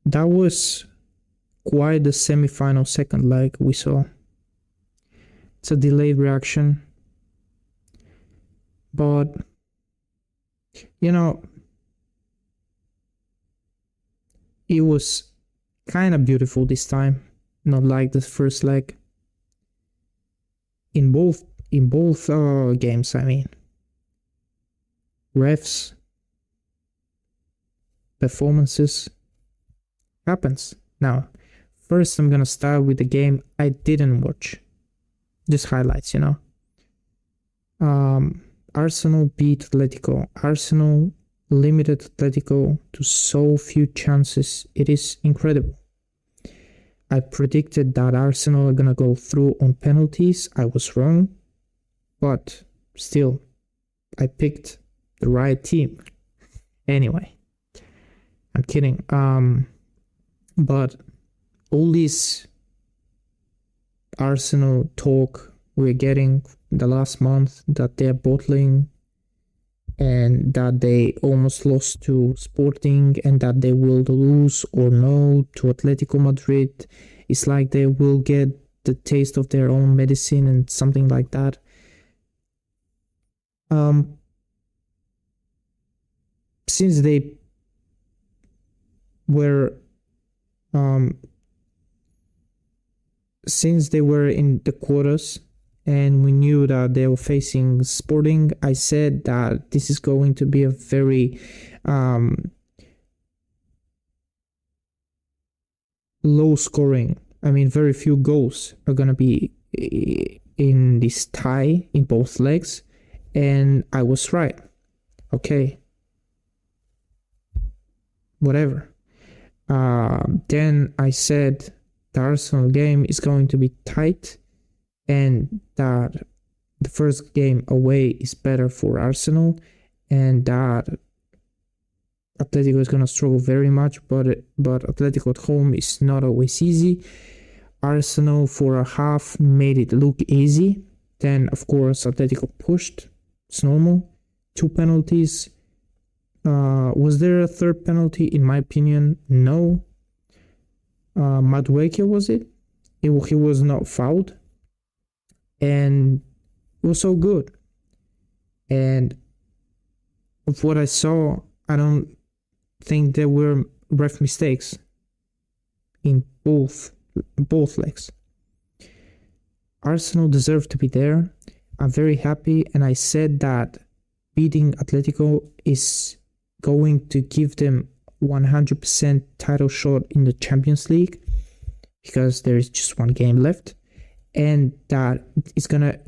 that was quite the semi-final second leg we saw. It's a delayed reaction, but you know, it was kind of beautiful this time, not like the first leg. In both games, I mean, refs, performances happens. Now, first I'm gonna start with the game I didn't watch, just highlights. Arsenal beat Atletico. Arsenal limited Atletico to so few chances. It is incredible. I predicted that Arsenal are gonna go through on penalties. I was wrong, but still, I picked the right team. Anyway, I'm kidding. But all this Arsenal talk we're getting the last month that they're bottling and that they almost lost to Sporting and that they will lose or no to Atletico Madrid. It's like they will get the taste of their own medicine and something like that. Since they were in the quarters and we knew that they were facing Sporting, I said that this is going to be a very low scoring. I mean, very few goals are going to be in this tie in both legs. And I was right. Okay. Whatever. Then I said the Arsenal game is going to be tight and that the first game away is better for Arsenal and that Atletico is going to struggle very much, but Atletico at home is not always easy. Arsenal for a half made it look easy. Then, of course, Atletico pushed. It's normal. 2 penalties. Was there a third penalty? In my opinion, no. Madueke, was it? He was not fouled. And it was so good. And of what I saw, I don't think there were ref mistakes in both legs. Arsenal deserved to be there. I'm very happy, and I said that beating Atletico is going to give them 100% title shot in the Champions League because there is just one game left, and that it's gonna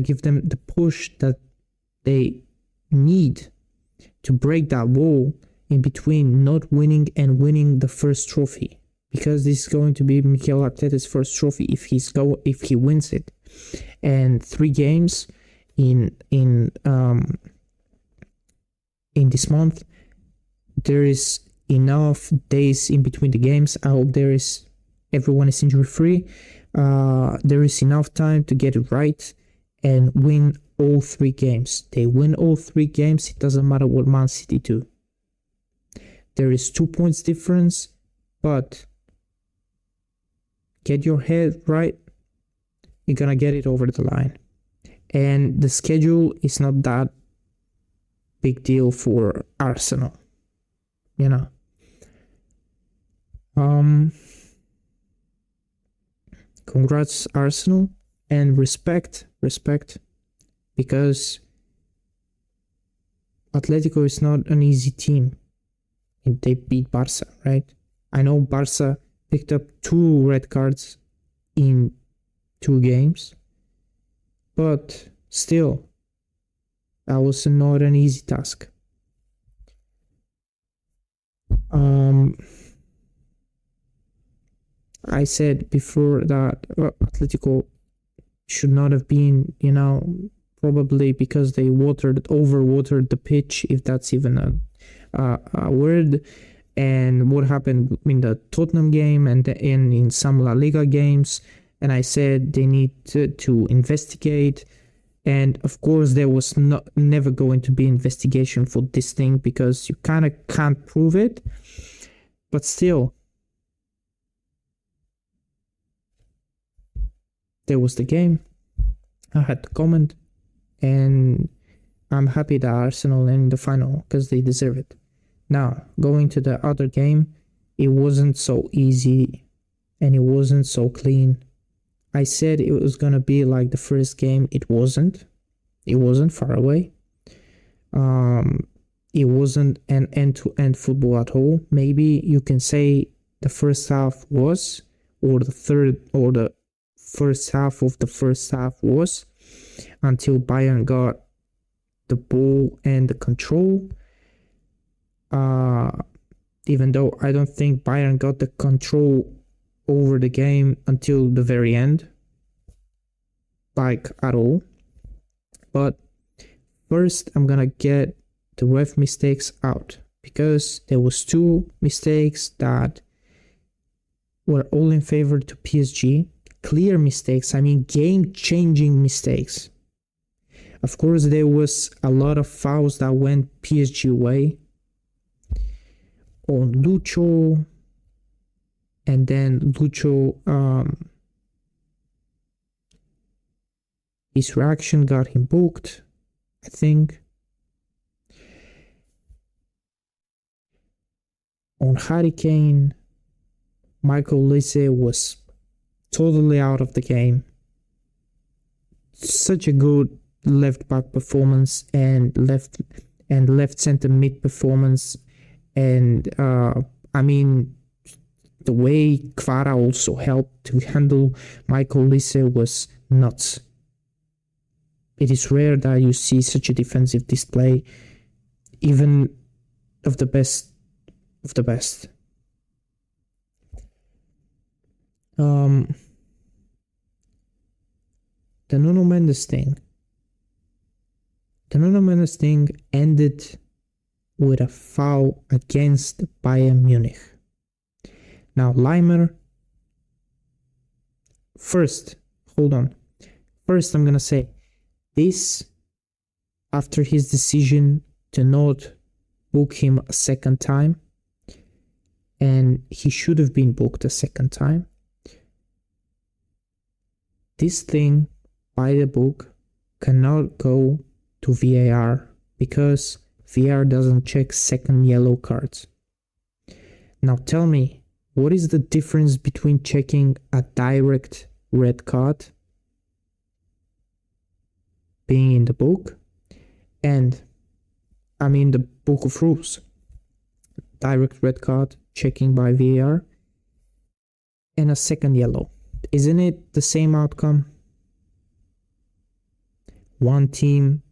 give them the push that they need to break that wall in between not winning and winning the first trophy, because this is going to be Mikel Arteta's first trophy if he wins it. And 3 games in this month, there is enough days in between the games. I hope everyone is injury free. There is enough time to get it right and win all 3 games. They win all 3 games. It doesn't matter what Man City do. There is 2 points difference, but get your head right. You're gonna get it over the line. And the schedule is not that big deal for Arsenal. Congrats Arsenal, and respect, because Atletico is not an easy team. And they beat Barca, right? I know Barca picked up 2 red cards in 2 games, but still, that was not an easy task. I said before that Atletico should not have been, probably because they overwatered the pitch, if that's even a word. And what happened in the Tottenham game and in some La Liga games. And I said they need to investigate. And of course, there was never going to be investigation for this thing because you kind of can't prove it. But still, there was the game. I had to comment, and I'm happy that Arsenal in the final because they deserve it. Now, going to the other game, it wasn't so easy and it wasn't so clean. I said it was going to be like the first game. It wasn't. It wasn't far away. It wasn't an end-to-end football at all. Maybe you can say the first half was, or the first half of the first half was, until Bayern got the ball and the control. Even though I don't think Bayern got the control over the game until the very end, like at all. But first, I'm gonna get the ref mistakes out, because there was 2 mistakes that were all in favor to PSG. Clear mistakes, I mean game-changing mistakes. Of course, there was a lot of fouls that went PSG way on Lucho, and then Lucho, his reaction got him booked, I think. On Harry Kane, Michael Olise was totally out of the game. Such a good left back performance and left center mid performance, and I mean the way Kvara also helped to handle Michael Olise was nuts. It is rare that you see such a defensive display, even of the best of the best. The Nuno Mendes thing. The Nuno Mendes thing ended with a foul against Bayern Munich. Now, Leimer. First, hold on. First, I'm gonna say this after his decision to not book him a second time, and he should have been booked a second time. This thing by the book cannot go to VAR because VAR doesn't check second yellow cards. Now tell me, what is the difference between checking a direct red card being in the book and, I mean, the book of rules, direct red card checking by VAR, and a second yellow? Isn't it the same outcome? One team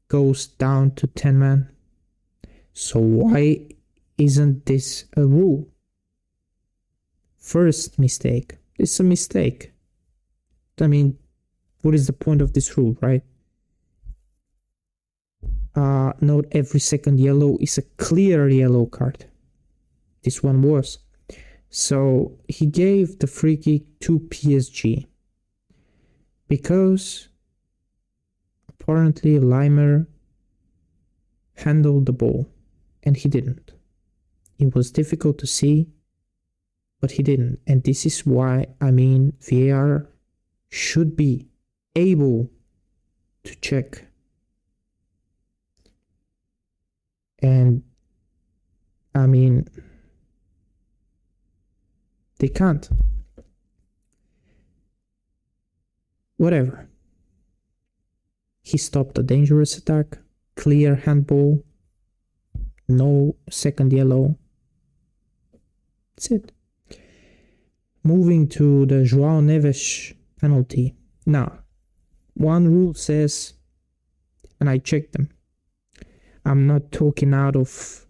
goes down to 10 man. So why isn't this a rule? First mistake. It's a mistake. I mean, what is the point of this rule, right? Not every second yellow is a clear yellow card. This one was. So he gave the free kick to PSG because apparently Leimer handled the ball and he didn't. It was difficult to see, but he didn't. And this is why, I mean, VAR should be able to check. And I mean, they can't. Whatever. He stopped a dangerous attack, clear handball, no second yellow. That's it. Moving to the João Neves penalty. Now, one rule says, and I checked them, I'm not talking out of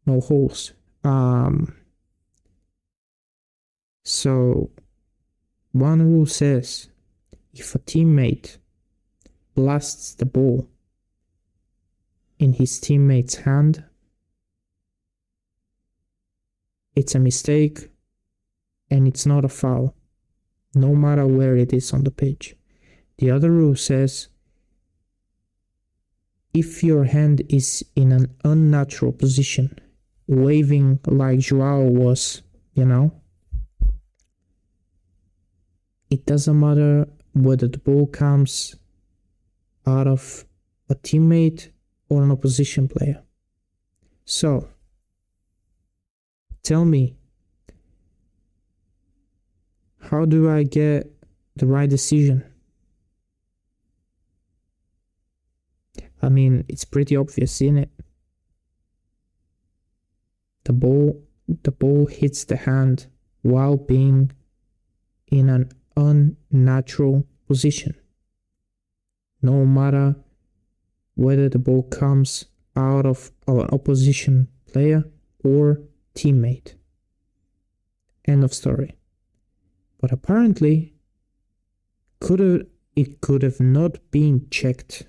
no holes. So, one rule says, if a teammate blasts the ball in his teammate's hand, it's a mistake and it's not a foul, no matter where it is on the pitch. The other rule says, if your hand is in an unnatural position waving like Joao was, It doesn't matter whether the ball comes out of a teammate or an opposition player. So, tell me, how do I get the right decision? I mean, it's pretty obvious, isn't it? The ball hits the hand while being in an unnatural position. No matter whether the ball comes out of an opposition player or teammate. End of story. But apparently, it could have not been checked,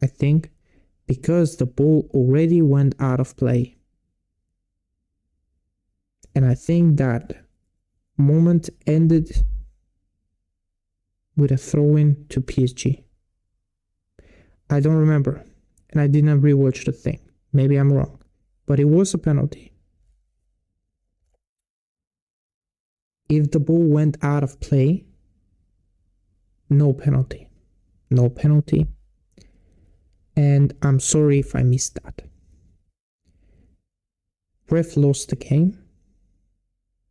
I think, because the ball already went out of play. And I think that moment ended with a throw-in to PSG. I don't remember, and I didn't rewatch the thing. Maybe I'm wrong, but it was a penalty. If the ball went out of play, no penalty. No penalty. And I'm sorry if I missed that. Ref lost the game.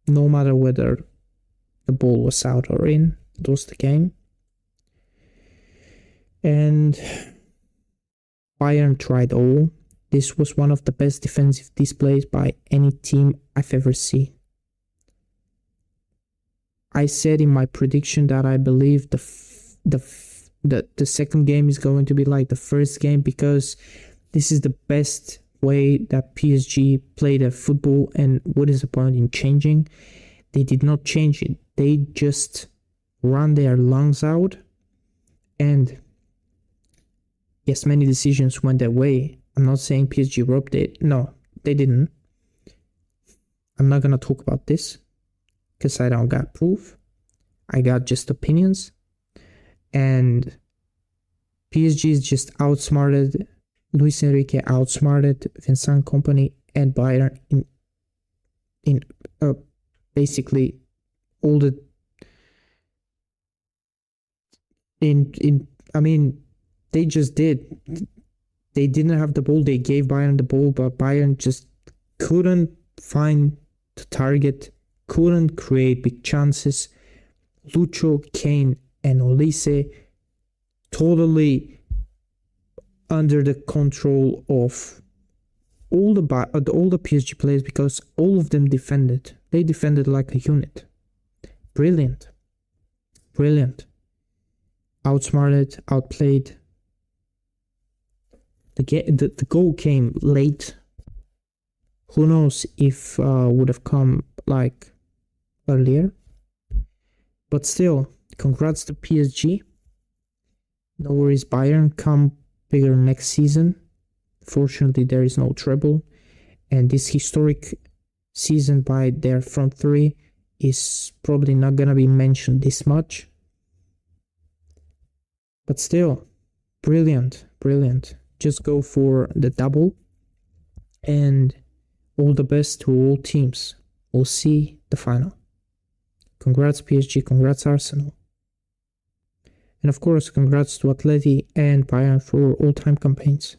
No matter whether the ball was out or in, lost the game. And Bayern tried all. This was one of the best defensive displays by any team I've ever seen. I said in my prediction that I believe the second game is going to be like the first game, because this is the best way that PSG play their football, and what is the point in changing? They did not change it. They just ran their lungs out, and yes, many decisions went their way. I'm not saying PSG robbed it. No, they didn't. I'm not gonna talk about this because I don't got proof. I got just opinions, and PSG is just outsmarted. Luis Enrique outsmarted Vincent Kompany and Bayern in basically all the I mean, they just did. They didn't have the ball. They gave Bayern the ball, but Bayern just couldn't find the target, couldn't create big chances. Lucho, Kane, and Olise totally under the control of all the PSG players, because all of them defended. They defended like a unit. Brilliant. Outsmarted, outplayed. The goal came late. Who knows if would have come like earlier. But still, congrats to PSG. No worries, Bayern, come bigger next season. Fortunately, there is no treble, and this historic season by their front three is probably not gonna be mentioned this much. But still, brilliant. Just go for the double, and all the best to all teams. We'll see the final. Congrats PSG, congrats Arsenal. And of course, congrats to Atleti and Bayern for all-time campaigns.